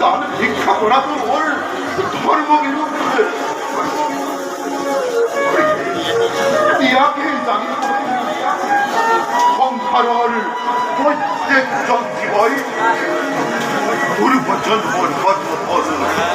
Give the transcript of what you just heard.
나는 빅하고라도 뭘 덜먹이는데 네 앞에 장이 성하루를 어째 정기와이 우리 버전 뭘 버전